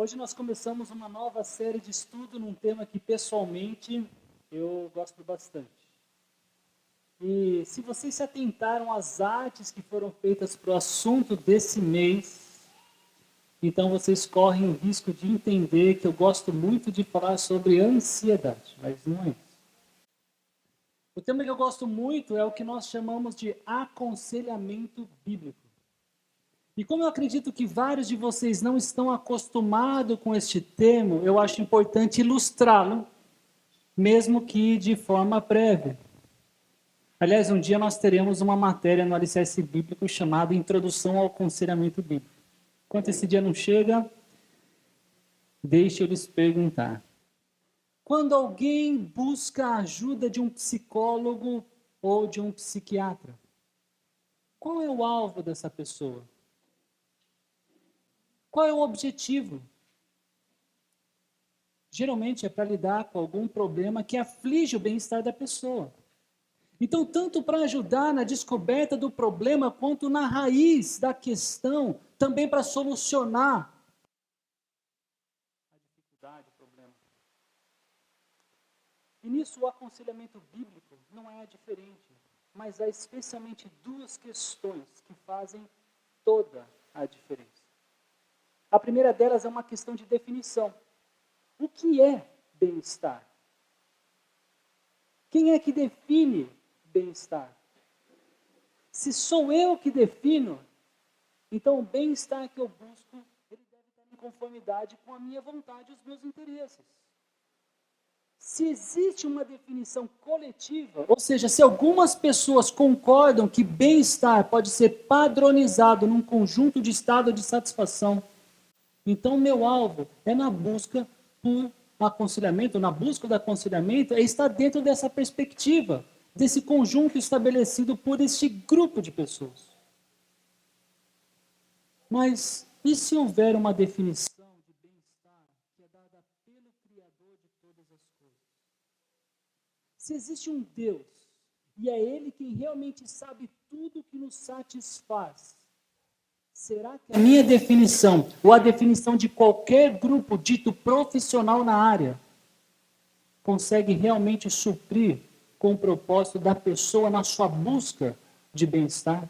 Hoje nós começamos uma nova série de estudo num tema que pessoalmente eu gosto bastante. E se vocês se atentaram às artes que foram feitas para o assunto desse mês, então vocês correm o risco de entender que eu gosto muito de falar sobre ansiedade, mas não é isso. O tema que eu gosto muito é o que nós chamamos de aconselhamento bíblico. E como eu acredito que vários de vocês não estão acostumados com este termo, eu acho importante ilustrá-lo, mesmo que de forma prévia. Aliás, um dia nós teremos uma matéria no Alicerce Bíblico chamada Introdução ao Aconselhamento Bíblico. Enquanto esse dia não chega, deixe eu lhes perguntar. Quando alguém busca a ajuda de um psicólogo ou de um psiquiatra, qual é o alvo dessa pessoa? Qual é o objetivo? Geralmente é para lidar com algum problema que aflige o bem-estar da pessoa. Então, tanto para ajudar na descoberta do problema, quanto na raiz da questão, também para solucionar a dificuldade, o problema. E nisso o aconselhamento bíblico não é diferente, mas há especialmente duas questões que fazem toda a diferença. A primeira delas é uma questão de definição. O que é bem-estar? Quem é que define bem-estar? Se sou eu que defino, então o bem-estar que eu busco, ele deve estar em conformidade com a minha vontade e os meus interesses. Se existe uma definição coletiva, ou seja, se algumas pessoas concordam que bem-estar pode ser padronizado num conjunto de estado de satisfação, então meu alvo é na busca por aconselhamento, na busca do aconselhamento, é estar dentro dessa perspectiva, desse conjunto estabelecido por este grupo de pessoas. Mas e se houver uma definição de bem-estar que é dada pelo Criador de todas as coisas? Se existe um Deus, e é Ele quem realmente sabe tudo que nos satisfaz, será que a minha definição, ou a definição de qualquer grupo dito profissional na área, consegue realmente suprir com o propósito da pessoa na sua busca de bem-estar?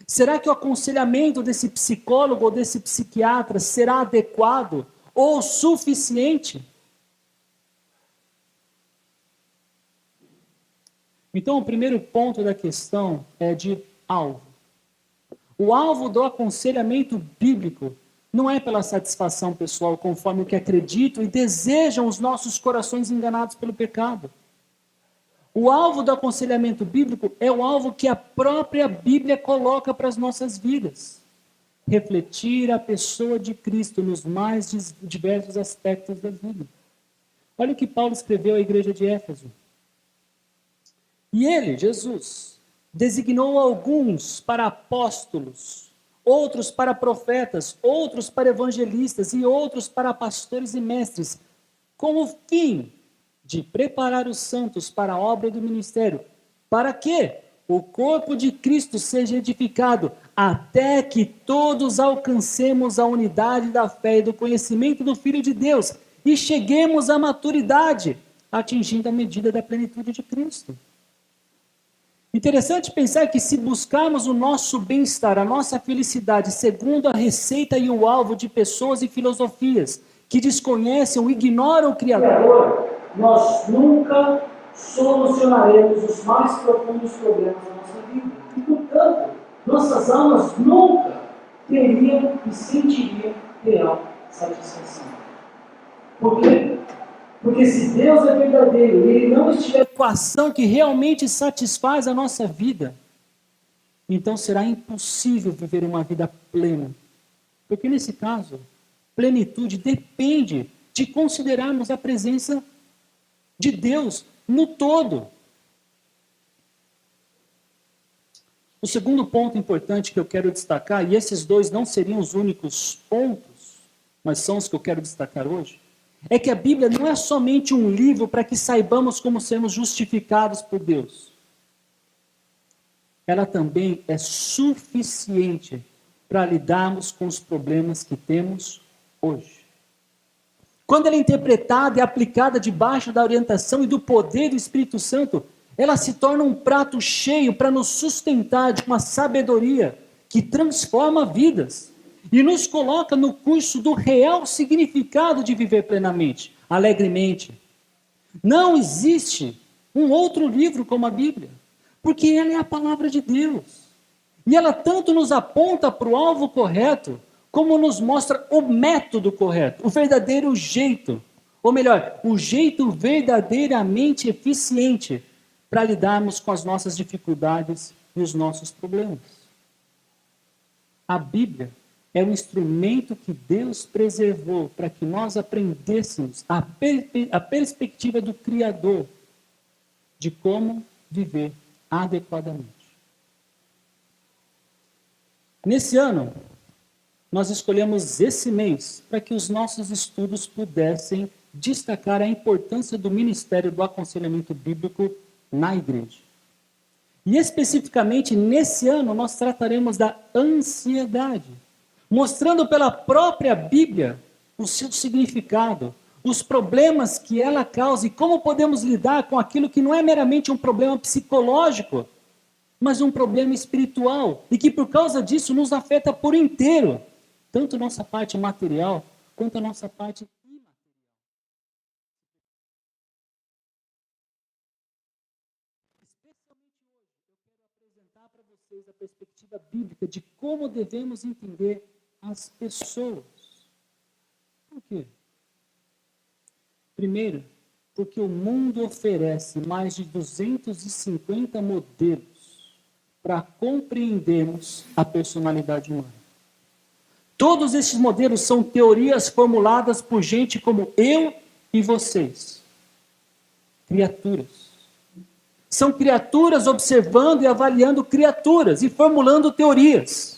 Será que o aconselhamento desse psicólogo ou desse psiquiatra será adequado ou suficiente? Então, o primeiro ponto da questão é de alvo. O alvo do aconselhamento bíblico não é pela satisfação pessoal, conforme o que acreditam e desejam os nossos corações enganados pelo pecado. O alvo do aconselhamento bíblico é o alvo que a própria Bíblia coloca para as nossas vidas. Refletir a pessoa de Cristo nos mais diversos aspectos da vida. Olha o que Paulo escreveu à igreja de Éfeso. E ele, Jesus, designou alguns para apóstolos, outros para profetas, outros para evangelistas e outros para pastores e mestres, com o fim de preparar os santos para a obra do ministério, para que o corpo de Cristo seja edificado, até que todos alcancemos a unidade da fé e do conhecimento do Filho de Deus e cheguemos à maturidade, atingindo a medida da plenitude de Cristo. Interessante pensar que se buscarmos o nosso bem-estar, a nossa felicidade, segundo a receita e o alvo de pessoas e filosofias que desconhecem ou ignoram o Criador, nós nunca solucionaremos os mais profundos problemas da nossa vida. E, portanto, nossas almas nunca teriam e sentiriam real satisfação. Por quê? Porque se Deus é verdadeiro e Ele não estiver com a ação que realmente satisfaz a nossa vida, então será impossível viver uma vida plena. Porque nesse caso, plenitude depende de considerarmos a presença de Deus no todo. O segundo ponto importante que eu quero destacar, e esses dois não seriam os únicos pontos, mas são os que eu quero destacar hoje, é que a Bíblia não é somente um livro para que saibamos como sermos justificados por Deus. Ela também é suficiente para lidarmos com os problemas que temos hoje. Quando ela é interpretada e aplicada debaixo da orientação e do poder do Espírito Santo, ela se torna um prato cheio para nos sustentar de uma sabedoria que transforma vidas e nos coloca no curso do real significado de viver plenamente, alegremente. Não existe um outro livro como a Bíblia, porque ela é a palavra de Deus. E ela tanto nos aponta para o alvo correto, como nos mostra o método correto, o verdadeiro jeito, ou melhor, o jeito verdadeiramente eficiente para lidarmos com as nossas dificuldades e os nossos problemas. A Bíblia é um instrumento que Deus preservou para que nós aprendêssemos a perspectiva do Criador de como viver adequadamente. Nesse ano, nós escolhemos esse mês para que os nossos estudos pudessem destacar a importância do ministério do aconselhamento bíblico na igreja. E especificamente nesse ano nós trataremos da ansiedade, mostrando pela própria Bíblia o seu significado, os problemas que ela causa e como podemos lidar com aquilo que não é meramente um problema psicológico, mas um problema espiritual e que por causa disso nos afeta por inteiro, tanto a nossa parte material quanto a nossa parte imaterial. Especialmente hoje, eu quero apresentar para vocês a perspectiva bíblica de como devemos entender as pessoas. Por quê? Primeiro, porque o mundo oferece mais de 250 modelos para compreendermos a personalidade humana. Todos esses modelos são teorias formuladas por gente como eu e vocês. Criaturas. São criaturas observando e avaliando criaturas e formulando teorias.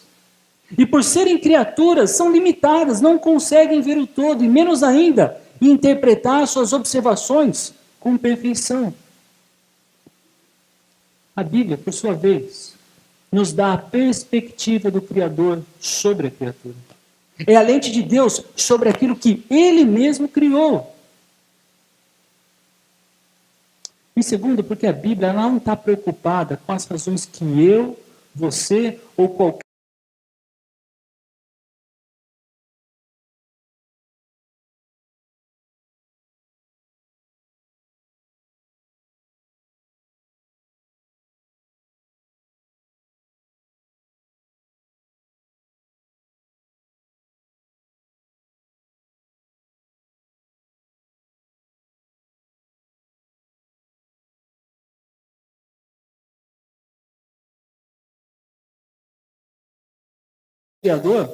E por serem criaturas, são limitadas, não conseguem ver o todo, e menos ainda, interpretar suas observações com perfeição. A Bíblia, por sua vez, nos dá a perspectiva do Criador sobre a criatura. É a lente de Deus sobre aquilo que Ele mesmo criou. E segundo, porque a Bíblia não está preocupada com as razões que eu, você ou qualquer Criador,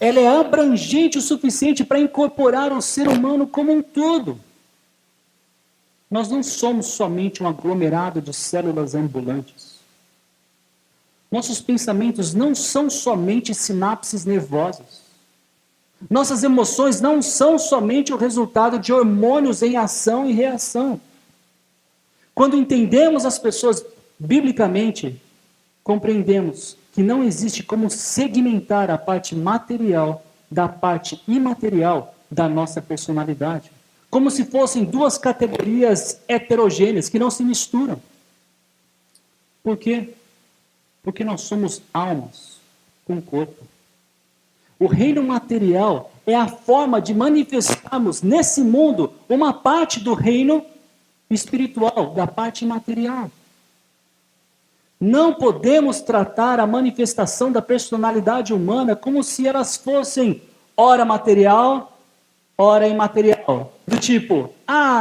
ela é abrangente o suficiente para incorporar o ser humano como um todo. Nós não somos somente um aglomerado de células ambulantes. Nossos pensamentos não são somente sinapses nervosas. Nossas emoções não são somente o resultado de hormônios em ação e reação. Quando entendemos as pessoas biblicamente, compreendemos que não existe como segmentar a parte material da parte imaterial da nossa personalidade. Como se fossem duas categorias heterogêneas que não se misturam. Por quê? Porque nós somos almas com corpo. O reino material é a forma de manifestarmos nesse mundo uma parte do reino espiritual, da parte imaterial. Não podemos tratar a manifestação da personalidade humana como se elas fossem ora material, ora imaterial. Do tipo,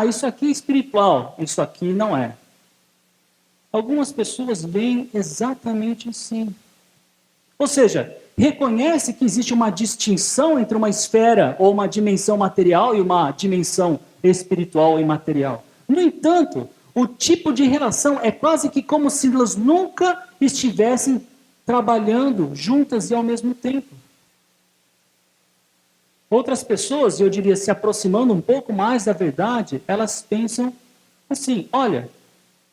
isso aqui é espiritual, isso aqui não é. Algumas pessoas veem exatamente assim. Ou seja, reconhece que existe uma distinção entre uma esfera ou uma dimensão material e uma dimensão espiritual ou imaterial. No entanto, o tipo de relação é quase que como se elas nunca estivessem trabalhando juntas e ao mesmo tempo. Outras pessoas, eu diria, se aproximando um pouco mais da verdade, elas pensam assim, olha,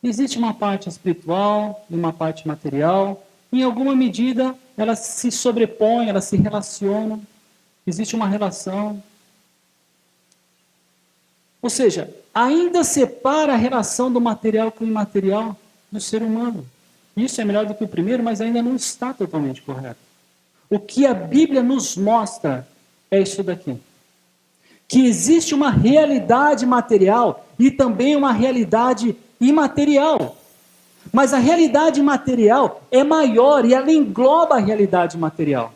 existe uma parte espiritual e uma parte material, em alguma medida elas se sobrepõem, elas se relacionam, existe uma relação, Ou seja, ainda separa a relação do material com o imaterial do ser humano. Isso é melhor do que o primeiro, mas ainda não está totalmente correto. O que a Bíblia nos mostra é isso daqui. Que existe uma realidade material e também uma realidade imaterial. Mas a realidade material é maior e ela engloba a realidade material.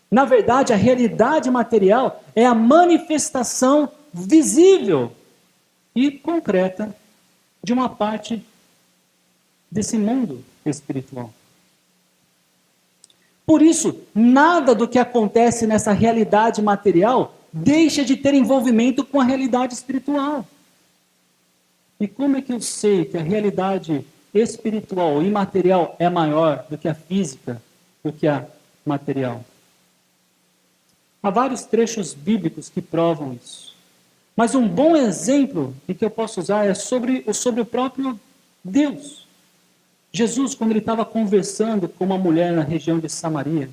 Na verdade, a realidade material é a manifestação visível e concreta de uma parte desse mundo espiritual. Por isso, nada do que acontece nessa realidade material deixa de ter envolvimento com a realidade espiritual. E como é que eu sei que a realidade espiritual e material é maior do que a física, do que a material? Há vários trechos bíblicos que provam isso. Mas um bom exemplo que eu posso usar é sobre o próprio Deus. Jesus, quando ele estava conversando com uma mulher na região de Samaria,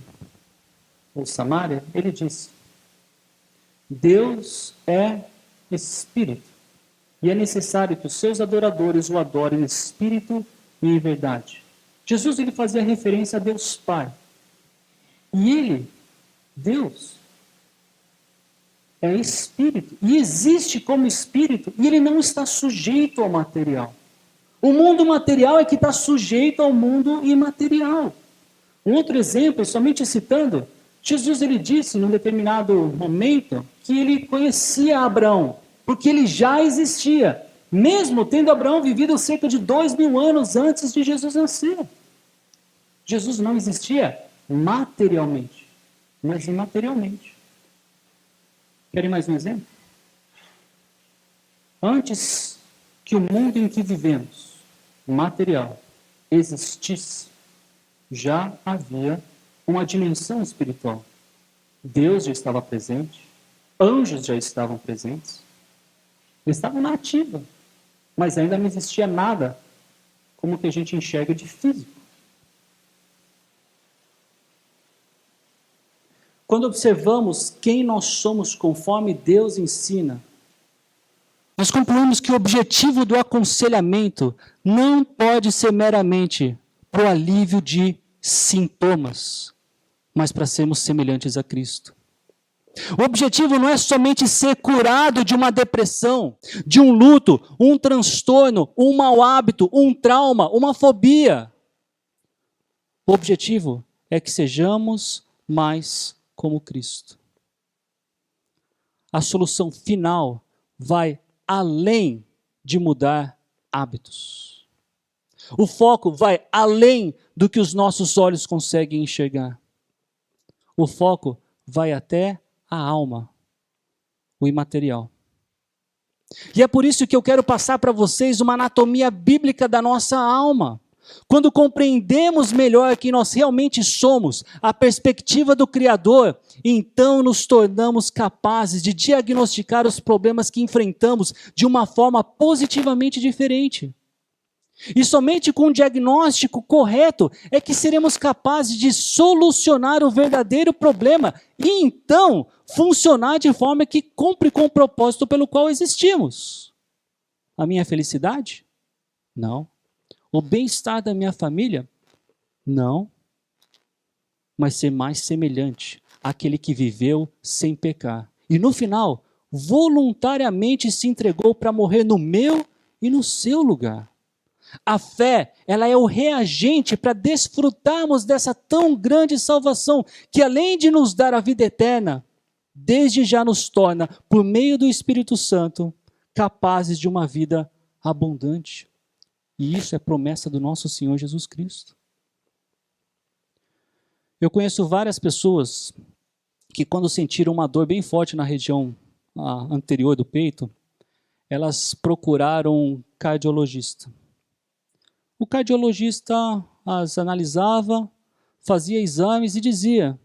ou Samária, ele disse: Deus é Espírito, e é necessário que os seus adoradores o adorem em espírito e em verdade. Jesus, ele fazia referência a Deus Pai. E ele, Deus, é Espírito, e existe como Espírito, e ele não está sujeito ao material. O mundo material é que está sujeito ao mundo imaterial. Um outro exemplo, somente citando, Jesus ele disse num determinado momento que ele conhecia Abraão, porque ele já existia, mesmo tendo Abraão vivido cerca de 2000 anos antes de Jesus nascer. Jesus não existia materialmente, mas imaterialmente. Querem mais um exemplo? Antes que o mundo em que vivemos, material, existisse, já havia uma dimensão espiritual. Deus já estava presente, anjos já estavam presentes, eles estavam na ativa, mas ainda não existia nada como o que a gente enxerga de físico. Quando observamos quem nós somos conforme Deus ensina, nós concluímos que o objetivo do aconselhamento não pode ser meramente para o alívio de sintomas, mas para sermos semelhantes a Cristo. O objetivo não é somente ser curado de uma depressão, de um luto, um transtorno, um mau hábito, um trauma, uma fobia. O objetivo é que sejamos mais como Cristo. A solução final vai além de mudar hábitos. O foco vai além do que os nossos olhos conseguem enxergar. O foco vai até a alma, o imaterial. E é por isso que eu quero passar para vocês uma anatomia bíblica da nossa alma. Quando compreendemos melhor quem nós realmente somos, a perspectiva do Criador, então nos tornamos capazes de diagnosticar os problemas que enfrentamos de uma forma positivamente diferente. E somente com um diagnóstico correto é que seremos capazes de solucionar o verdadeiro problema e então funcionar de forma que cumpre com o propósito pelo qual existimos. A minha felicidade? Não. O bem-estar da minha família? Não. Mas ser mais semelhante àquele que viveu sem pecar. E no final, voluntariamente se entregou para morrer no meu e no seu lugar. A fé, ela é o reagente para desfrutarmos dessa tão grande salvação, que além de nos dar a vida eterna, desde já nos torna, por meio do Espírito Santo, capazes de uma vida abundante. E isso é promessa do nosso Senhor Jesus Cristo. Eu conheço várias pessoas que quando sentiram uma dor bem forte na região anterior do peito, elas procuraram um cardiologista. O cardiologista as analisava, fazia exames e dizia: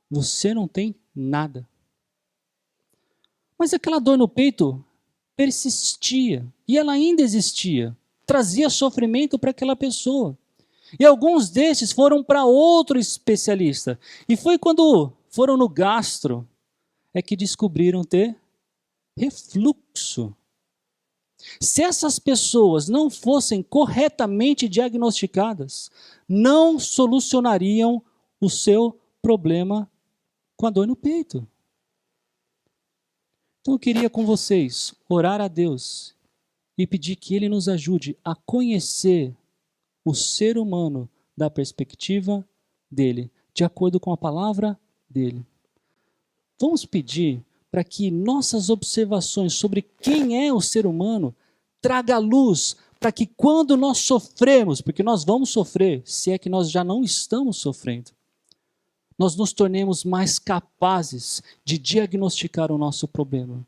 você não tem nada. Mas aquela dor no peito persistia e ela ainda existia, trazia sofrimento para aquela pessoa. E alguns desses foram para outro especialista. E foi quando foram no gastro é que descobriram ter refluxo Se essas pessoas não fossem corretamente diagnosticadas, não solucionariam o seu problema com a dor no peito. Então eu queria com vocês orar a Deus e pedir que Ele nos ajude a conhecer o ser humano da perspectiva dele, de acordo com a palavra dele. Vamos pedir para que nossas observações sobre quem é o ser humano traga luz, para que quando nós sofremos, porque nós vamos sofrer, se é que nós já não estamos sofrendo, nós nos tornemos mais capazes de diagnosticar o nosso problema.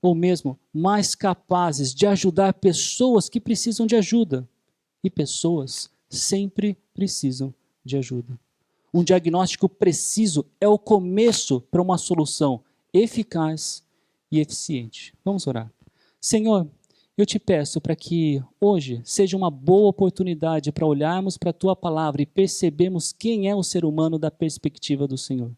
Ou mesmo mais capazes de ajudar pessoas que precisam de ajuda. E pessoas sempre precisam de ajuda. Um diagnóstico preciso é o começo para uma solução eficaz e eficiente. Vamos orar. Senhor, eu te peço para que hoje seja uma boa oportunidade para olharmos para a Tua palavra e percebermos quem é o ser humano da perspectiva do Senhor.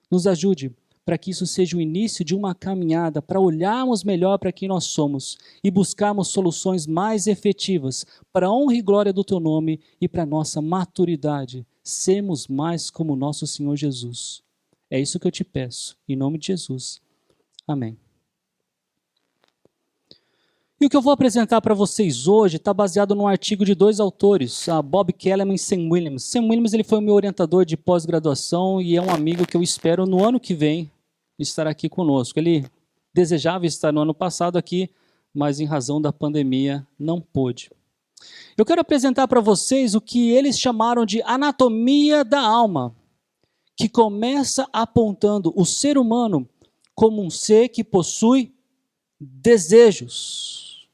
Nos ajude para que isso seja o início de uma caminhada para olharmos melhor para quem nós somos e buscarmos soluções mais efetivas para a honra e glória do Teu nome e para a nossa maturidade, sermos mais como nosso Senhor Jesus. É isso que eu te peço, em nome de Jesus. Amém. E o que eu vou apresentar para vocês hoje está baseado num artigo de dois autores, Bob Kelleman e Sam Williams. Sam Williams ele foi o meu orientador de pós-graduação e é um amigo que eu espero no ano que vem estar aqui conosco. Ele desejava estar no ano passado aqui, mas em razão da pandemia não pôde. Eu quero apresentar para vocês o que eles chamaram de anatomia da alma, que começa apontando o ser humano como um ser que possui desejos.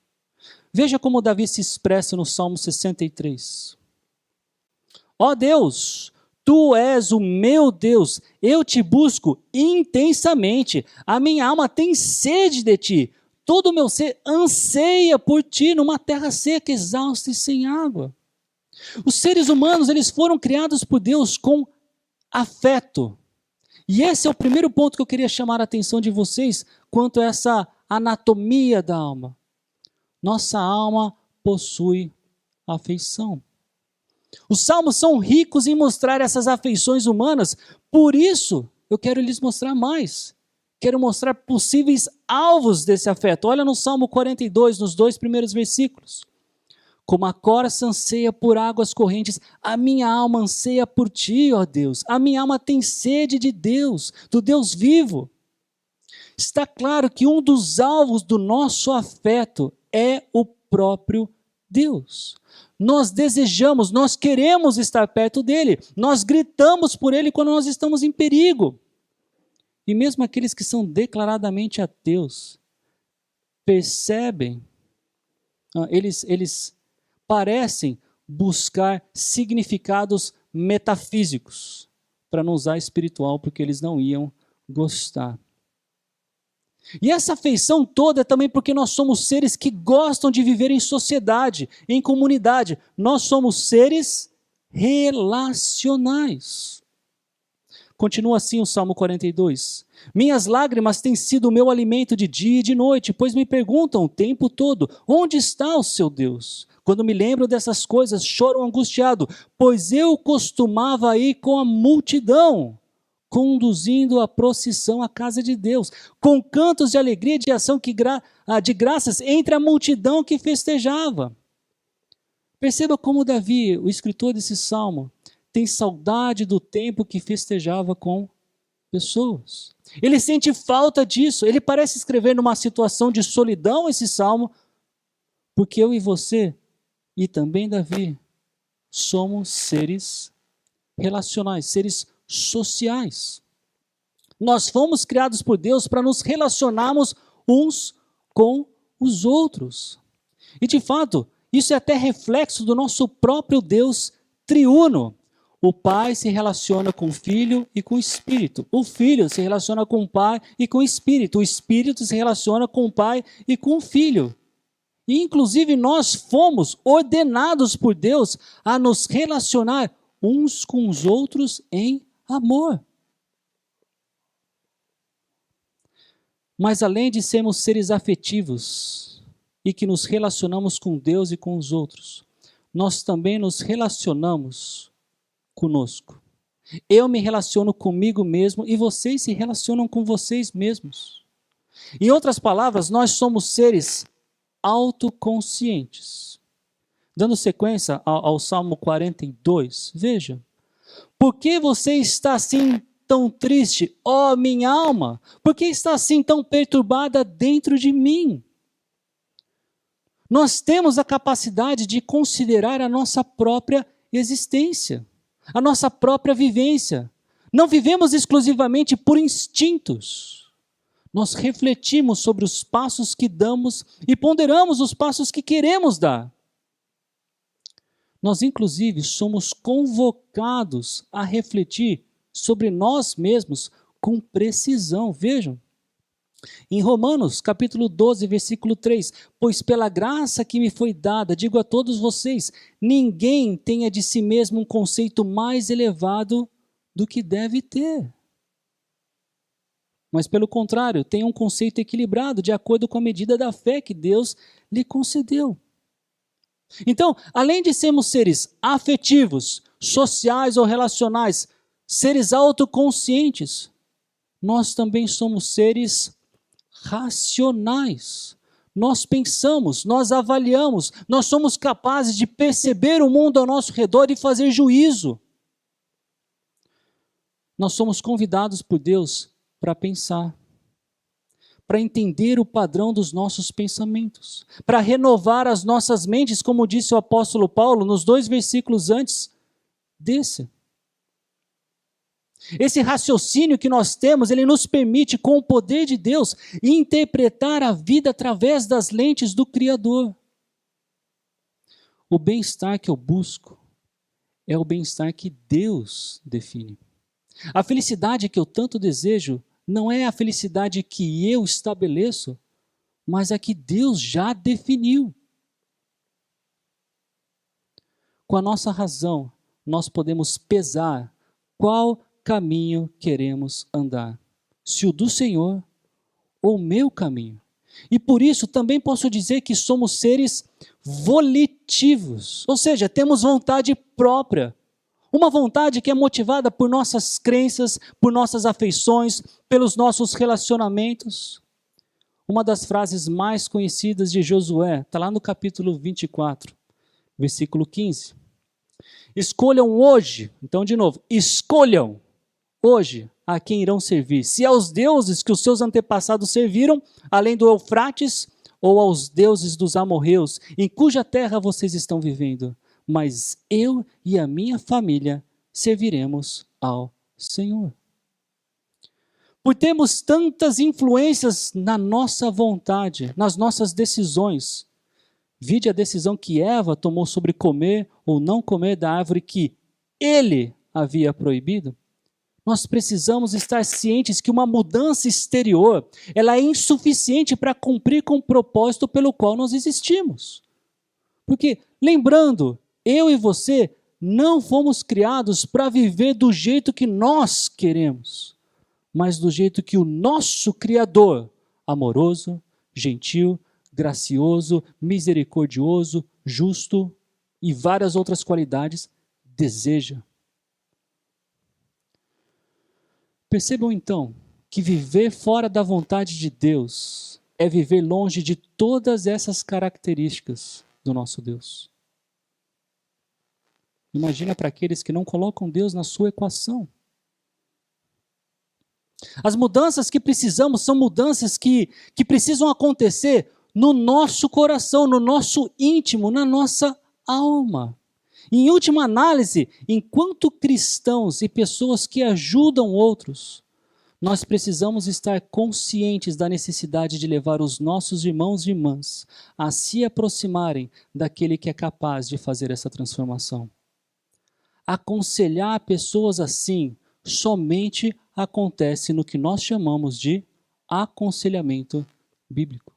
Veja como Davi se expressa no Salmo 63. Ó Deus, Tu és o meu Deus, eu te busco intensamente, a minha alma tem sede de Ti, todo o meu ser anseia por Ti numa terra seca, exausta e sem água. Os seres humanos, eles foram criados por Deus com afeto. E esse é o primeiro ponto que eu queria chamar a atenção de vocês quanto a essa anatomia da alma. Nossa alma possui afeição. Os salmos são ricos em mostrar essas afeições humanas, por isso eu quero lhes mostrar mais. Quero mostrar possíveis alvos desse afeto. Olha no Salmo 42, nos 2 primeiros versículos. Como a corça anseia por águas correntes, a minha alma anseia por Ti, ó Deus. A minha alma tem sede de Deus, do Deus vivo. Está claro que um dos alvos do nosso afeto é o próprio Deus. Nós desejamos, nós queremos estar perto dele, nós gritamos por ele quando nós estamos em perigo. E mesmo aqueles que são declaradamente ateus, percebem, eles parecem buscar significados metafísicos, para não usar espiritual, porque eles não iam gostar. E essa afeição toda é também porque nós somos seres que gostam de viver em sociedade, em comunidade. Nós somos seres relacionais. Continua assim o Salmo 42. Minhas lágrimas têm sido o meu alimento de dia e de noite, pois me perguntam o tempo todo, onde está o seu Deus? Quando me lembro dessas coisas, choro angustiado, pois eu costumava ir com a multidão, conduzindo a procissão à casa de Deus, com cantos de alegria e de ação de graças entre a multidão que festejava. Perceba como Davi, o escritor desse salmo, tem saudade do tempo que festejava com pessoas. Ele sente falta disso, ele parece escrever numa situação de solidão esse salmo, porque eu e você, e também Davi, somos seres relacionais, seres sociais. Nós fomos criados por Deus para nos relacionarmos uns com os outros. E de fato, isso é até reflexo do nosso próprio Deus triuno. O Pai se relaciona com o Filho e com o Espírito. O Filho se relaciona com o Pai e com o Espírito. O Espírito se relaciona com o Pai e com o Filho. E inclusive nós fomos ordenados por Deus a nos relacionar uns com os outros em amor. Mas além de sermos seres afetivos e que nos relacionamos com Deus e com os outros, nós também nos relacionamos conosco. Eu me relaciono comigo mesmo e vocês se relacionam com vocês mesmos. Em outras palavras, nós somos seres autoconscientes. Dando sequência ao Salmo 42, veja. Por que você está assim tão triste, ó minha alma? Por que está assim tão perturbada dentro de mim? Nós temos a capacidade de considerar a nossa própria existência, a nossa própria vivência. Não vivemos exclusivamente por instintos. Nós refletimos sobre os passos que damos e ponderamos os passos que queremos dar. Nós, inclusive, somos convocados a refletir sobre nós mesmos com precisão. Vejam, em Romanos, capítulo 12, versículo 3, pois pela graça que me foi dada, digo a todos vocês, ninguém tenha de si mesmo um conceito mais elevado do que deve ter. Mas, pelo contrário, tenha um conceito equilibrado, de acordo com a medida da fé que Deus lhe concedeu. Então, além de sermos seres afetivos, sociais ou relacionais, seres autoconscientes, nós também somos seres racionais. Nós pensamos, nós avaliamos, nós somos capazes de perceber o mundo ao nosso redor e fazer juízo. Nós somos convidados por Deus para pensar, para entender o padrão dos nossos pensamentos, para renovar as nossas mentes, como disse o apóstolo Paulo nos 2 versículos antes desse. Esse raciocínio que nós temos, ele nos permite, com o poder de Deus, interpretar a vida através das lentes do Criador. O bem-estar que eu busco é o bem-estar que Deus define. A felicidade que eu tanto desejo não é a felicidade que eu estabeleço, mas a que Deus já definiu. Com a nossa razão, nós podemos pesar qual caminho queremos andar, se o do Senhor ou o meu caminho. E por isso também posso dizer que somos seres volitivos, ou seja, temos vontade própria. Uma vontade que é motivada por nossas crenças, por nossas afeições, pelos nossos relacionamentos. Uma das frases mais conhecidas de Josué, está lá no capítulo 24, versículo 15. Escolham hoje, então de novo, escolham hoje a quem irão servir. Se aos deuses que os seus antepassados serviram, além do Eufrates, ou aos deuses dos amorreus, em cuja terra vocês estão vivendo. Mas eu e a minha família serviremos ao Senhor. Por termos tantas influências na nossa vontade, nas nossas decisões, vide a decisão que Eva tomou sobre comer ou não comer da árvore que ele havia proibido, nós precisamos estar cientes que uma mudança exterior, ela é insuficiente para cumprir com o propósito pelo qual nós existimos. Porque, lembrando, eu e você não fomos criados para viver do jeito que nós queremos, mas do jeito que o nosso Criador, amoroso, gentil, gracioso, misericordioso, justo e várias outras qualidades, deseja. Percebam então que viver fora da vontade de Deus é viver longe de todas essas características do nosso Deus. Imagina para aqueles que não colocam Deus na sua equação. As mudanças que precisamos são mudanças que precisam acontecer no nosso coração, no nosso íntimo, na nossa alma. Em última análise, enquanto cristãos e pessoas que ajudam outros, nós precisamos estar conscientes da necessidade de levar os nossos irmãos e irmãs a se aproximarem daquele que é capaz de fazer essa transformação. Aconselhar pessoas assim somente acontece no que nós chamamos de aconselhamento bíblico.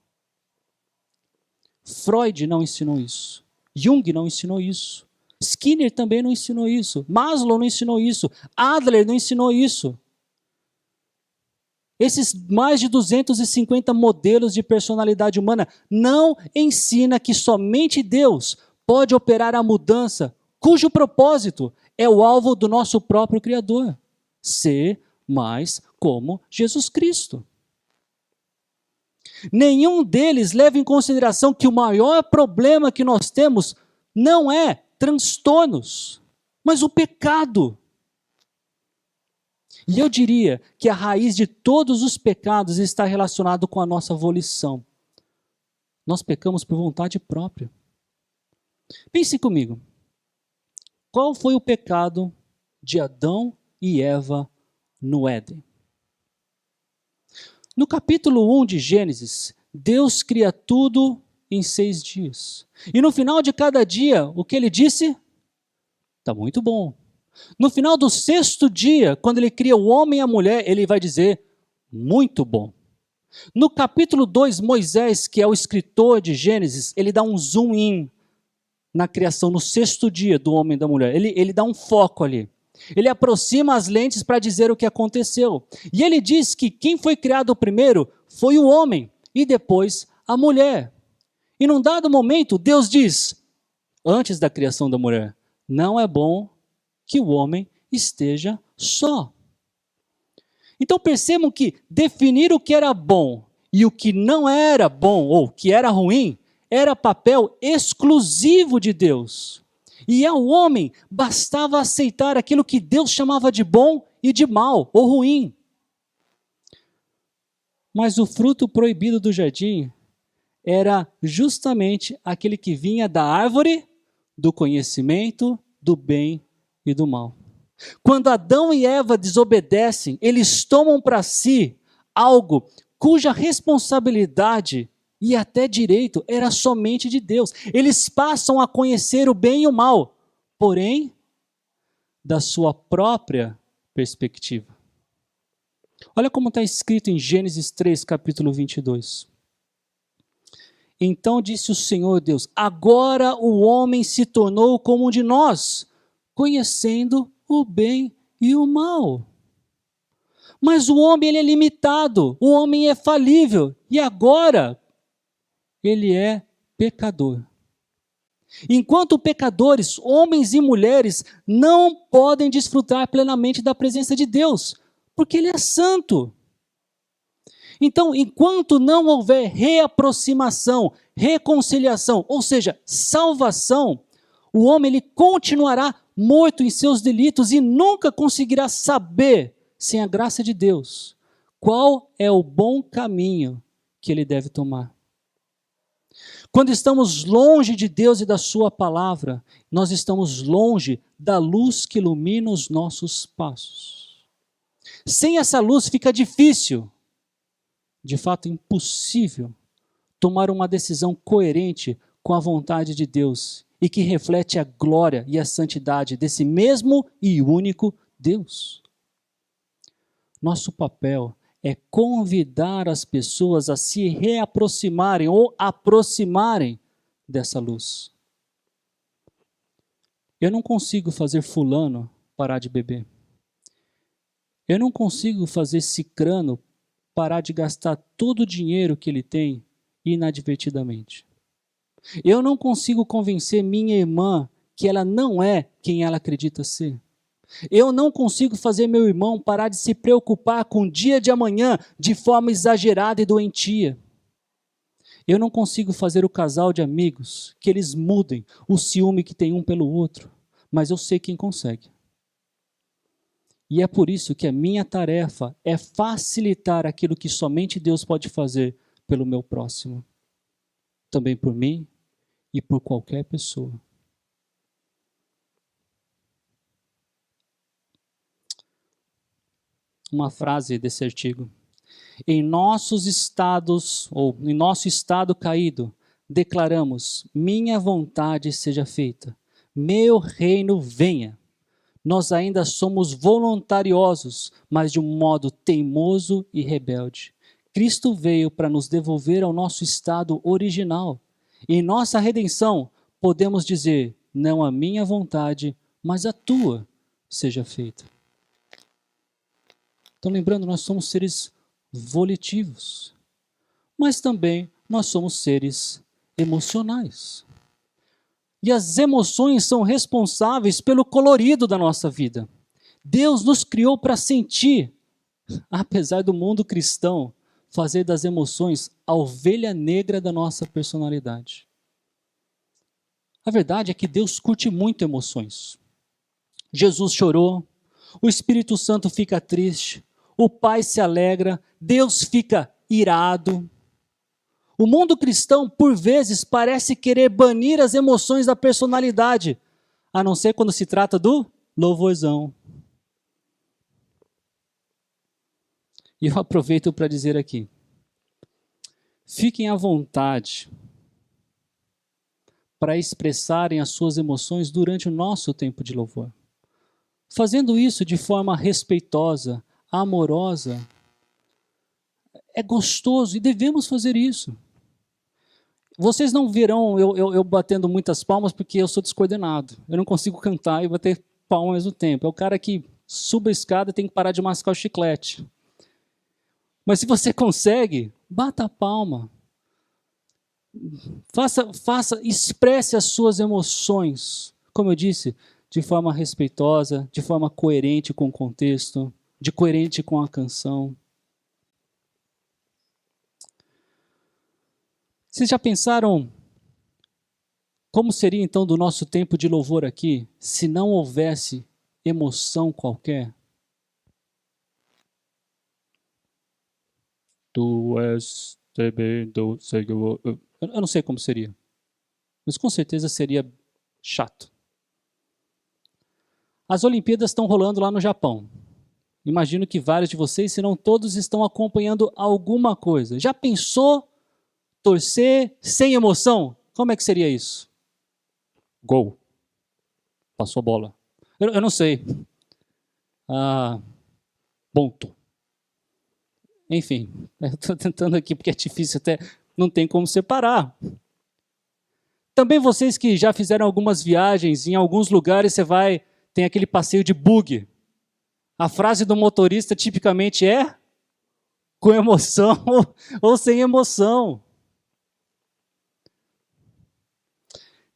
Freud não ensinou isso. Jung não ensinou isso. Skinner também não ensinou isso. Maslow não ensinou isso. Adler não ensinou isso. esses mais de 250 modelos de personalidade humana não ensina que somente Deus pode operar a mudança, cujo propósito é o alvo do nosso próprio Criador, ser mais como Jesus Cristo. Nenhum deles leva em consideração que o maior problema que nós temos não é transtornos, mas o pecado. E eu diria que a raiz de todos os pecados está relacionado com a nossa volição. Nós pecamos por vontade própria. Pense comigo. Qual foi o pecado de Adão e Eva no Éden? No capítulo 1 de Gênesis, Deus cria tudo em 6 dias. E no final de cada dia, o que ele disse? Está muito bom. No final do 6º dia, quando ele cria o homem e a mulher, ele vai dizer, muito bom. No capítulo 2, Moisés, que é o escritor de Gênesis, ele dá um zoom in na criação, no 6º dia do homem e da mulher. Ele dá um foco ali. Ele aproxima as lentes para dizer o que aconteceu. E ele diz que quem foi criado primeiro foi o homem e depois a mulher. E num dado momento, Deus diz, antes da criação da mulher, não é bom que o homem esteja só. Então percebam que definir o que era bom e o que não era bom, ou que era ruim, era papel exclusivo de Deus. E ao homem bastava aceitar aquilo que Deus chamava de bom e de mal, ou ruim. Mas o fruto proibido do jardim era justamente aquele que vinha da árvore do conhecimento do bem e do mal. Quando Adão e Eva desobedecem, eles tomam para si algo cuja responsabilidade e até direito era somente de Deus. Eles passam a conhecer o bem e o mal, porém, da sua própria perspectiva. Olha como está escrito em Gênesis 3, capítulo 22. Então disse o Senhor Deus, agora o homem se tornou como um de nós, conhecendo o bem e o mal. Mas o homem ele é limitado, o homem é falível, e agora ele é pecador. Enquanto pecadores, homens e mulheres não podem desfrutar plenamente da presença de Deus, porque Ele é santo. Então, enquanto não houver reaproximação, reconciliação, ou seja, salvação, o homem ele continuará morto em seus delitos e nunca conseguirá saber, sem a graça de Deus, qual é o bom caminho que ele deve tomar. Quando estamos longe de Deus e da sua palavra, nós estamos longe da luz que ilumina os nossos passos. Sem essa luz fica difícil, de fato impossível, tomar uma decisão coerente com a vontade de Deus e que reflete a glória e a santidade desse mesmo e único Deus. Nosso papel é convidar as pessoas a se reaproximarem ou aproximarem dessa luz. Eu não consigo fazer fulano parar de beber. Eu não consigo fazer cicrano parar de gastar todo o dinheiro que ele tem inadvertidamente. Eu não consigo convencer minha irmã que ela não é quem ela acredita ser. Eu não consigo fazer meu irmão parar de se preocupar com o dia de amanhã de forma exagerada e doentia. Eu não consigo fazer o casal de amigos que eles mudem o ciúme que tem um pelo outro, mas eu sei quem consegue. E é por isso que a minha tarefa é facilitar aquilo que somente Deus pode fazer pelo meu próximo. Também por mim e por qualquer pessoa. Uma frase desse artigo. Em nossos estados, ou em nosso estado caído, declaramos, minha vontade seja feita, meu reino venha. Nós ainda somos voluntariosos, mas de um modo teimoso e rebelde. Cristo veio para nos devolver ao nosso estado original. Em nossa redenção, podemos dizer, não a minha vontade, mas a tua seja feita. Então lembrando, nós somos seres volitivos, mas também nós somos seres emocionais. E as emoções são responsáveis pelo colorido da nossa vida. Deus nos criou para sentir, apesar do mundo cristão fazer das emoções a ovelha negra da nossa personalidade. A verdade é que Deus curte muito emoções. Jesus chorou, o Espírito Santo fica triste, o Pai se alegra, Deus fica irado. O mundo cristão, por vezes, parece querer banir as emoções da personalidade, a não ser quando se trata do louvorzão. E eu aproveito para dizer aqui, fiquem à vontade para expressarem as suas emoções durante o nosso tempo de louvor. Fazendo isso de forma respeitosa, amorosa, é gostoso e devemos fazer isso. Vocês não verão eu batendo muitas palmas porque eu sou descoordenado. Eu não consigo cantar e bater palmas ao mesmo tempo. É o cara que suba a escada e tem que parar de mascar o chiclete. Mas se você consegue, bata a palma. Expresse as suas emoções, como eu disse, de forma respeitosa, de forma coerente com o contexto, coerente com a canção. Vocês já pensaram como seria então do nosso tempo de louvor aqui, se não houvesse emoção qualquer? Tu és tremendo, Senhor. Eu não sei como seria, mas com certeza seria chato. As Olimpíadas estão rolando lá no Japão. Imagino que vários de vocês, se não todos, estão acompanhando alguma coisa. Já pensou torcer sem emoção? Como é que seria isso? Gol. Passou a bola. Eu não sei. Ponto. Enfim, eu estou tentando aqui porque é difícil até, não tem como separar. Também vocês que já fizeram algumas viagens, em alguns lugares tem aquele passeio de buggy. A frase do motorista tipicamente é com emoção ou sem emoção.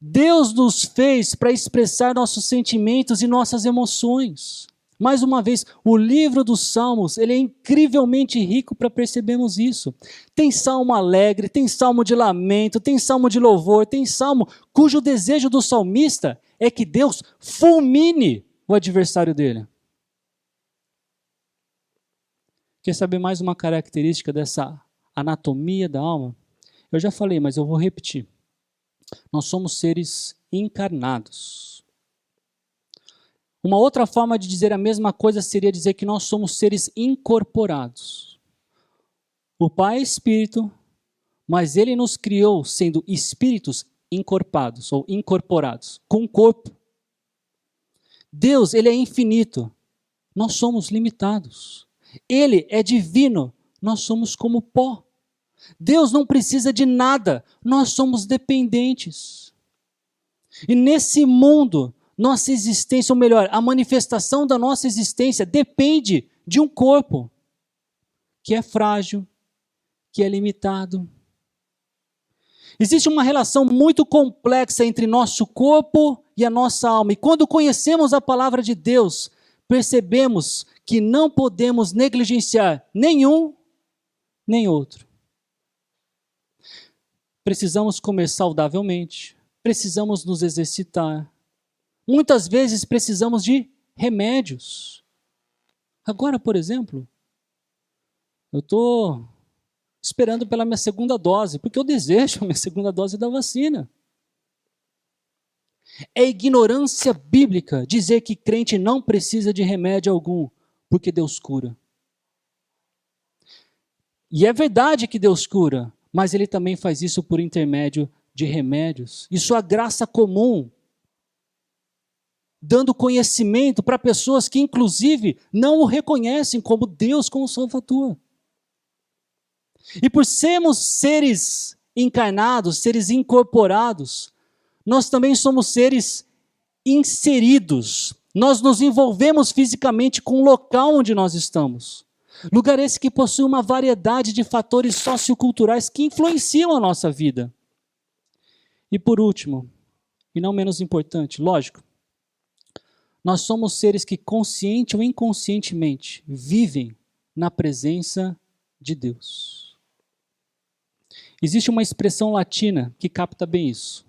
Deus nos fez para expressar nossos sentimentos e nossas emoções. Mais uma vez, o livro dos Salmos, ele é incrivelmente rico para percebermos isso. Tem salmo alegre, tem salmo de lamento, tem salmo de louvor, tem salmo cujo desejo do salmista é que Deus fulmine o adversário dele. Quer saber mais uma característica dessa anatomia da alma? Eu já falei, mas eu vou repetir. Nós somos seres encarnados. Uma outra forma de dizer a mesma coisa seria dizer que nós somos seres incorporados. O Pai é espírito, mas Ele nos criou sendo espíritos encorpados ou incorporados, com corpo. Deus, Ele é infinito, nós somos limitados. Ele é divino, nós somos como pó. Deus não precisa de nada, nós somos dependentes. E nesse mundo, nossa existência, ou melhor, a manifestação da nossa existência depende de um corpo que é frágil, que é limitado. Existe uma relação muito complexa entre nosso corpo e a nossa alma. E quando conhecemos a palavra de Deus, percebemos que não podemos negligenciar nenhum nem outro. Precisamos comer saudavelmente, precisamos nos exercitar. Muitas vezes precisamos de remédios. Agora, por exemplo, eu estou esperando pela minha segunda dose, porque eu desejo a minha segunda dose da vacina. É ignorância bíblica dizer que crente não precisa de remédio algum, porque Deus cura. E é verdade que Deus cura, mas Ele também faz isso por intermédio de remédios. E sua graça comum, dando conhecimento para pessoas que, inclusive, não o reconhecem como Deus, como Salvador. E por sermos seres encarnados, seres incorporados, nós também somos seres inseridos. Nós nos envolvemos fisicamente com o local onde nós estamos. Lugar esse que possui uma variedade de fatores socioculturais que influenciam a nossa vida. E por último, e não menos importante, lógico, nós somos seres que consciente ou inconscientemente vivem na presença de Deus. Existe uma expressão latina que capta bem isso.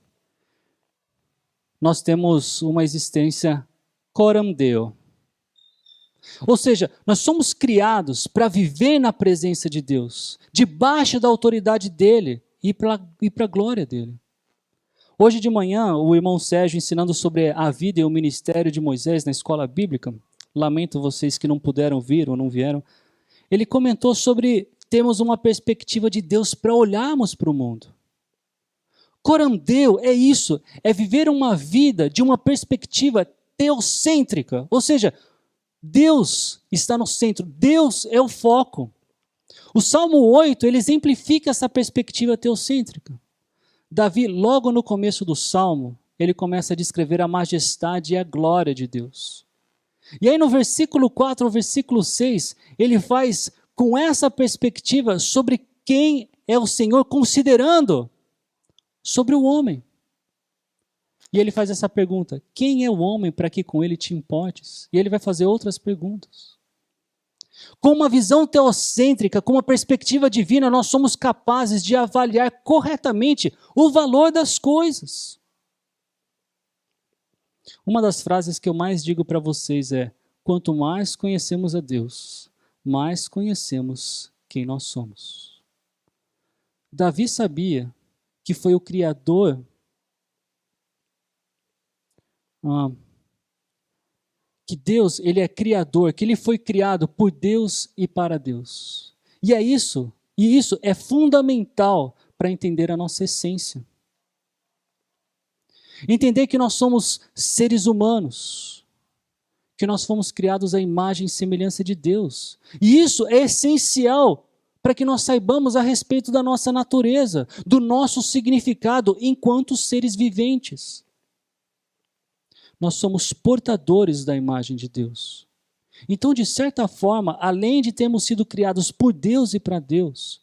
Nós temos uma existência coram Deo. Ou seja, nós somos criados para viver na presença de Deus, debaixo da autoridade dele e para a glória dele. Hoje de manhã, o irmão Sérgio ensinando sobre a vida e o ministério de Moisés na escola bíblica, lamento vocês que não puderam vir ou não vieram, ele comentou sobre termos uma perspectiva de Deus para olharmos para o mundo. Corandeu é isso, é viver uma vida de uma perspectiva teocêntrica, ou seja, Deus está no centro, Deus é o foco. O Salmo 8, ele exemplifica essa perspectiva teocêntrica. Davi, logo no começo do Salmo, ele começa a descrever a majestade e a glória de Deus. E aí no versículo 4 ao versículo 6, ele faz com essa perspectiva sobre quem é o Senhor, considerando sobre o homem. E ele faz essa pergunta: quem é o homem para que com ele te importes? E ele vai fazer outras perguntas. Com uma visão teocêntrica, com uma perspectiva divina, nós somos capazes de avaliar corretamente o valor das coisas. Uma das frases que eu mais digo para vocês é: quanto mais conhecemos a Deus, mais conhecemos quem nós somos. Davi sabia que foi o Criador que Deus, ele é criador, que ele foi criado por Deus e para Deus. E isso é fundamental para entender a nossa essência. Entender que nós somos seres humanos, que nós fomos criados à imagem e semelhança de Deus. E isso é essencial para que nós saibamos a respeito da nossa natureza, do nosso significado enquanto seres viventes. Nós somos portadores da imagem de Deus. Então, de certa forma, além de termos sido criados por Deus e para Deus,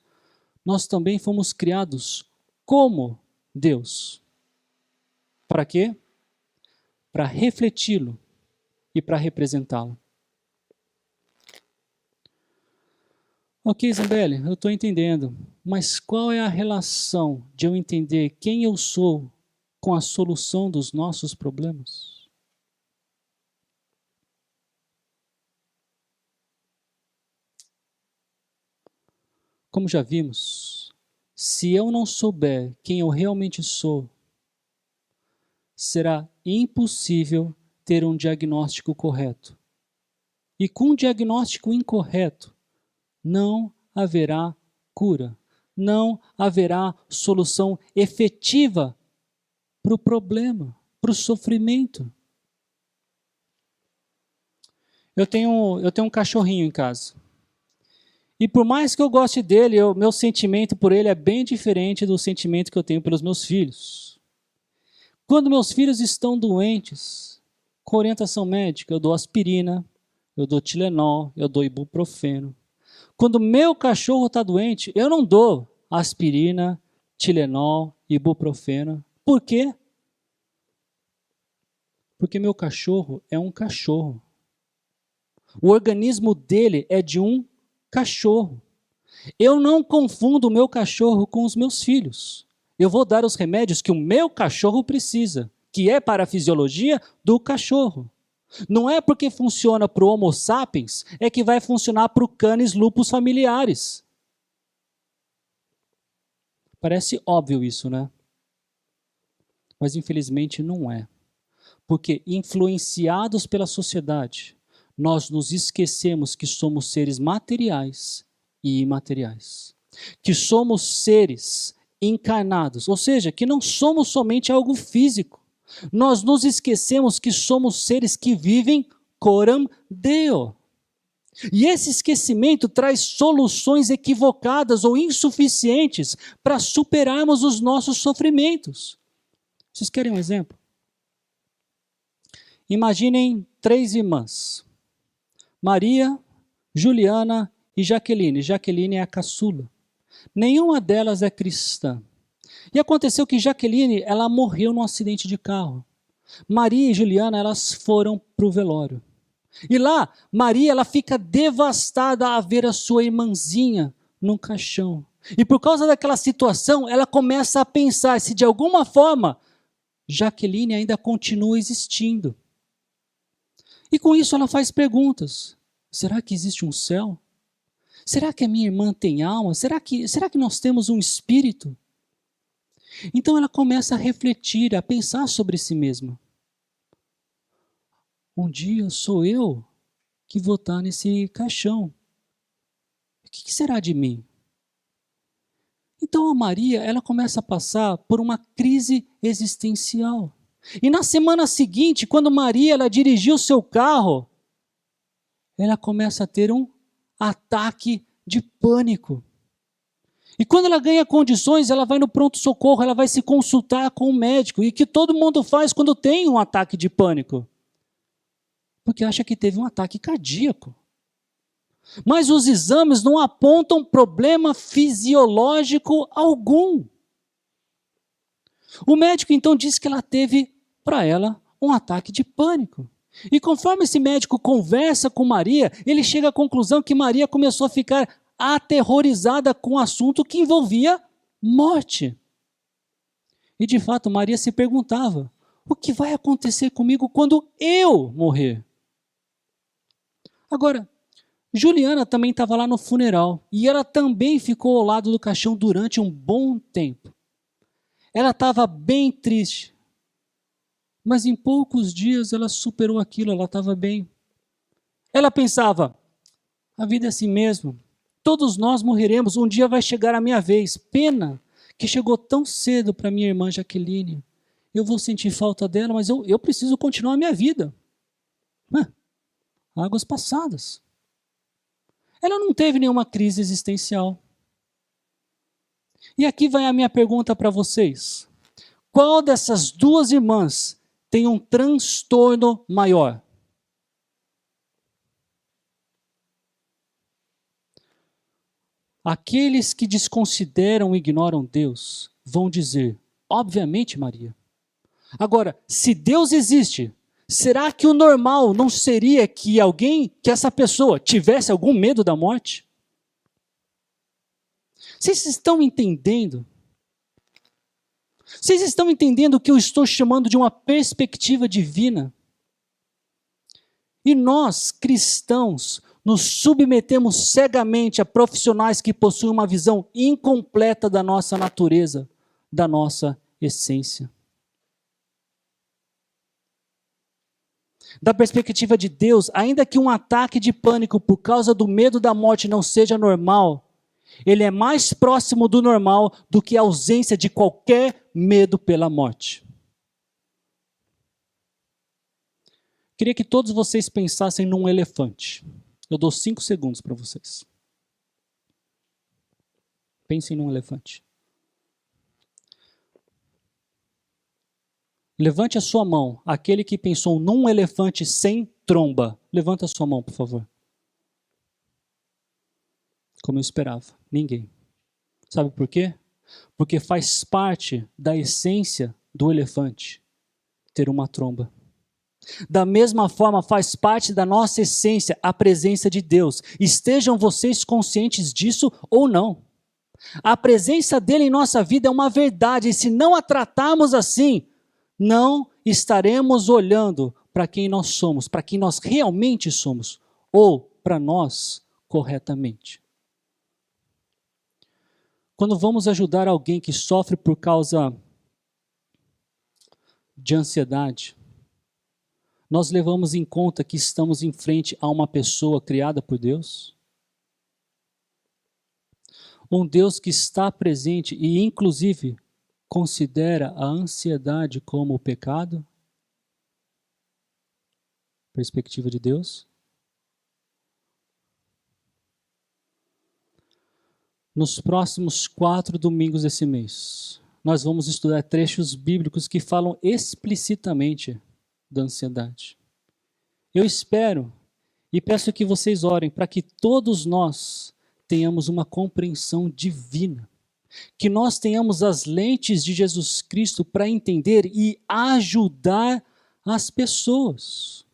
nós também fomos criados como Deus. Para quê? Para refleti-lo e para representá-lo. Ok, Isabelle, eu estou entendendo, mas qual é a relação de eu entender quem eu sou com a solução dos nossos problemas? Como já vimos, se eu não souber quem eu realmente sou, será impossível ter um diagnóstico correto. E com um diagnóstico incorreto, não haverá cura, não haverá solução efetiva para o problema, para o sofrimento. Eu tenho um cachorrinho em casa. E por mais que eu goste dele, meu sentimento por ele é bem diferente do sentimento que eu tenho pelos meus filhos. Quando meus filhos estão doentes, com orientação médica, eu dou aspirina, eu dou Tilenol, eu dou ibuprofeno. Quando meu cachorro está doente, eu não dou aspirina, Tilenol, ibuprofeno. Por quê? Porque meu cachorro é um cachorro. O organismo dele é de um cachorro. Eu não confundo o meu cachorro com os meus filhos. Eu vou dar os remédios que o meu cachorro precisa, que é para a fisiologia do cachorro. Não é porque funciona para o Homo sapiens, é que vai funcionar para o Canis lupus familiares. Parece óbvio isso, né? Mas infelizmente não é. Porque influenciados pela sociedade, nós nos esquecemos que somos seres materiais e imateriais. Que somos seres encarnados, ou seja, que não somos somente algo físico. Nós nos esquecemos que somos seres que vivem coram Deo. E esse esquecimento traz soluções equivocadas ou insuficientes para superarmos os nossos sofrimentos. Vocês querem um exemplo? Imaginem 3 irmãs. Maria, Juliana e Jaqueline. Jaqueline é a caçula. Nenhuma delas é cristã. E aconteceu que Jaqueline, ela morreu num acidente de carro. Maria e Juliana, elas foram para o velório. E lá, Maria, ela fica devastada a ver a sua irmãzinha num caixão. E por causa daquela situação, ela começa a pensar se de alguma forma Jaqueline ainda continua existindo. E com isso ela faz perguntas. Será que existe um céu? Será que a minha irmã tem alma? Será que nós temos um espírito? Então ela começa a refletir, a pensar sobre si mesma. Um dia sou eu que vou estar nesse caixão. O que será de mim? Então a Maria, ela começa a passar por uma crise existencial. E na semana seguinte, quando Maria ela dirigiu o seu carro, ela começa a ter um ataque de pânico. E quando ela ganha condições, ela vai no pronto-socorro, ela vai se consultar com o médico. E o que todo mundo faz quando tem um ataque de pânico? Porque acha que teve um ataque cardíaco. Mas os exames não apontam problema fisiológico algum. O médico então disse que ela teve, para ela, um ataque de pânico. E conforme esse médico conversa com Maria, ele chega à conclusão que Maria começou a ficar aterrorizada com o assunto que envolvia morte. E de fato, Maria se perguntava: o que vai acontecer comigo quando eu morrer? Agora, Juliana também estava lá no funeral e ela também ficou ao lado do caixão durante um bom tempo. Ela estava bem triste, mas em poucos dias ela superou aquilo, ela estava bem. Ela pensava: a vida é assim mesmo, todos nós morreremos, um dia vai chegar a minha vez. Pena que chegou tão cedo para minha irmã Jaqueline. Eu vou sentir falta dela, mas eu preciso continuar a minha vida. Águas passadas. Ela não teve nenhuma crise existencial. E aqui vai a minha pergunta para vocês. Qual dessas duas irmãs tem um transtorno maior? Aqueles que desconsideram e ignoram Deus vão dizer: obviamente, Maria. Agora, se Deus existe, será que o normal não seria que essa pessoa tivesse algum medo da morte? Vocês estão entendendo? Vocês estão entendendo o que eu estou chamando de uma perspectiva divina? E nós, cristãos, nos submetemos cegamente a profissionais que possuem uma visão incompleta da nossa natureza, da nossa essência. Da perspectiva de Deus, ainda que um ataque de pânico por causa do medo da morte não seja normal, ele é mais próximo do normal do que a ausência de qualquer medo pela morte. Queria que todos vocês pensassem num elefante. Eu dou 5 segundos para vocês. Pensem num elefante. Levante a sua mão, aquele que pensou num elefante sem tromba. Levanta a sua mão, por favor. Como eu esperava, ninguém. Sabe por quê? Porque faz parte da essência do elefante ter uma tromba. Da mesma forma, faz parte da nossa essência a presença de Deus. Estejam vocês conscientes disso ou não. A presença dele em nossa vida é uma verdade, e se não a tratarmos assim, não estaremos olhando para quem nós somos, para quem nós realmente somos, ou para nós corretamente. Quando vamos ajudar alguém que sofre por causa de ansiedade, nós levamos em conta que estamos em frente a uma pessoa criada por Deus? Um Deus que está presente e, inclusive, considera a ansiedade como o pecado? Perspectiva de Deus? Nos próximos 4 domingos desse mês, nós vamos estudar trechos bíblicos que falam explicitamente da ansiedade. Eu espero E peço que vocês orem para que todos nós tenhamos uma compreensão divina. Que nós tenhamos as lentes de Jesus Cristo para entender e ajudar as pessoas.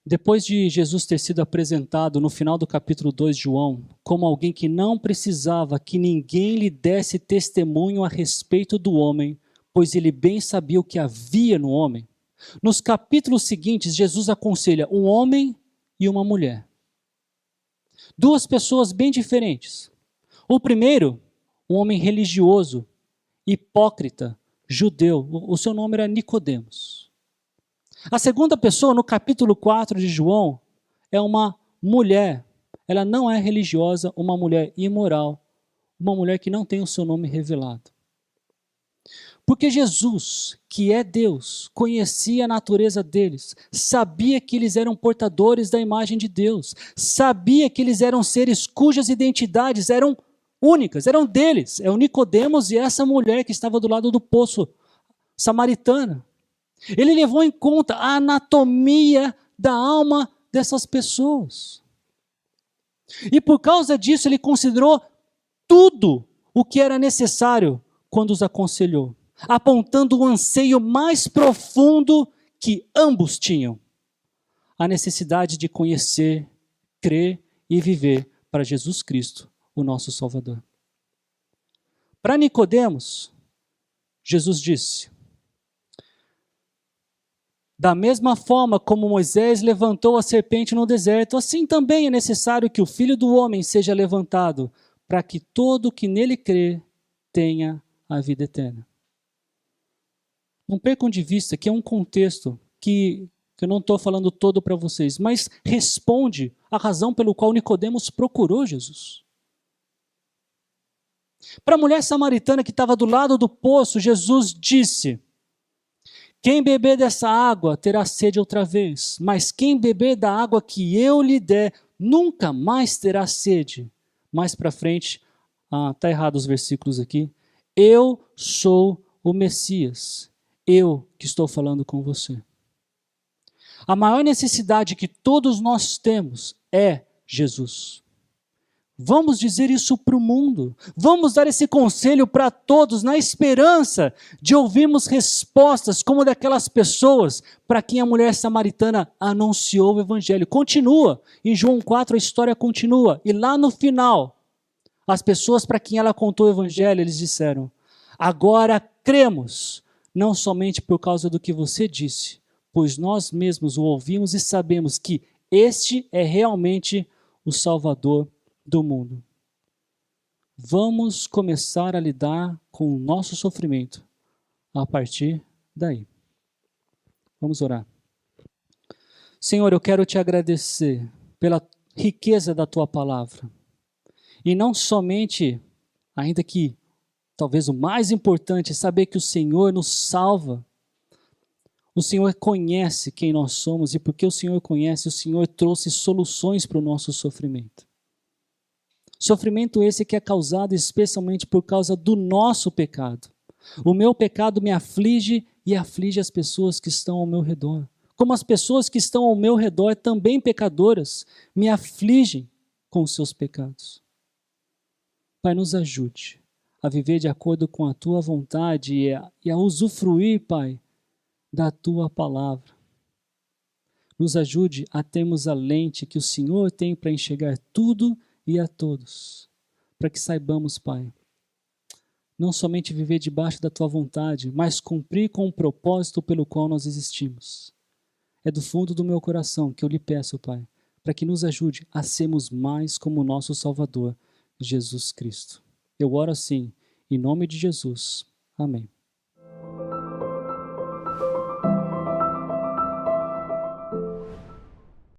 Depois de Jesus ter sido apresentado no final do capítulo 2 de João, como alguém que não precisava que ninguém lhe desse testemunho a respeito do homem, pois ele bem sabia o que havia no homem. Nos capítulos seguintes, Jesus aconselha um homem e uma mulher. Duas pessoas bem diferentes. O primeiro, um homem religioso, hipócrita, judeu. O seu nome era Nicodemos. A segunda pessoa, no capítulo 4 de João, é uma mulher. Ela não é religiosa, uma mulher imoral, uma mulher que não tem o seu nome revelado. Porque Jesus, que é Deus, conhecia a natureza deles, sabia que eles eram portadores da imagem de Deus, sabia que eles eram seres cujas identidades eram únicas, eram deles. É o Nicodemos e essa mulher que estava do lado do poço, samaritana. Ele levou em conta a anatomia da alma dessas pessoas. E por causa disso, ele considerou tudo o que era necessário quando os aconselhou, apontando o anseio mais profundo que ambos tinham: a necessidade de conhecer, crer e viver para Jesus Cristo, o nosso Salvador. Para Nicodemos, Jesus disse: da mesma forma como Moisés levantou a serpente no deserto, assim também é necessário que o Filho do Homem seja levantado, para que todo que nele crê tenha a vida eterna. Não percam de vista que é um contexto que eu não estou falando todo para vocês, mas responde à razão pelo qual Nicodemos procurou Jesus. Para a mulher samaritana que estava do lado do poço, Jesus disse: quem beber dessa água terá sede outra vez, mas quem beber da água que eu lhe der, nunca mais terá sede. Mais para frente, está errado os versículos aqui. Eu sou o Messias, eu que estou falando com você. A maior necessidade que todos nós temos é Jesus. Vamos dizer isso para o mundo. Vamos dar esse conselho para todos, na esperança de ouvirmos respostas como daquelas pessoas para quem a mulher samaritana anunciou o evangelho. Continua. Em João 4 a história continua. E lá no final, as pessoas para quem ela contou o evangelho, eles disseram: agora cremos, não somente por causa do que você disse, pois nós mesmos o ouvimos e sabemos que este é realmente o Salvador do mundo. Vamos começar a lidar com o nosso sofrimento a partir daí. Vamos orar. Senhor, eu quero te agradecer pela riqueza da tua palavra. E não somente, ainda que talvez o mais importante, é saber que o Senhor nos salva. O Senhor conhece quem nós somos e porque o Senhor conhece, o Senhor trouxe soluções para o nosso sofrimento. Sofrimento esse que é causado especialmente por causa do nosso pecado. O meu pecado me aflige e aflige as pessoas que estão ao meu redor. Como as pessoas que estão ao meu redor, também pecadoras, me afligem com os seus pecados. Pai, nos ajude a viver de acordo com a tua vontade e a usufruir, Pai, da tua palavra. Nos ajude a termos a lente que o Senhor tem para enxergar tudo e a todos, para que saibamos, Pai, não somente viver debaixo da tua vontade, mas cumprir com o propósito pelo qual nós existimos. É do fundo do meu coração que eu lhe peço, Pai, para que nos ajude a sermos mais como o nosso Salvador, Jesus Cristo. Eu oro assim, em nome de Jesus. Amém.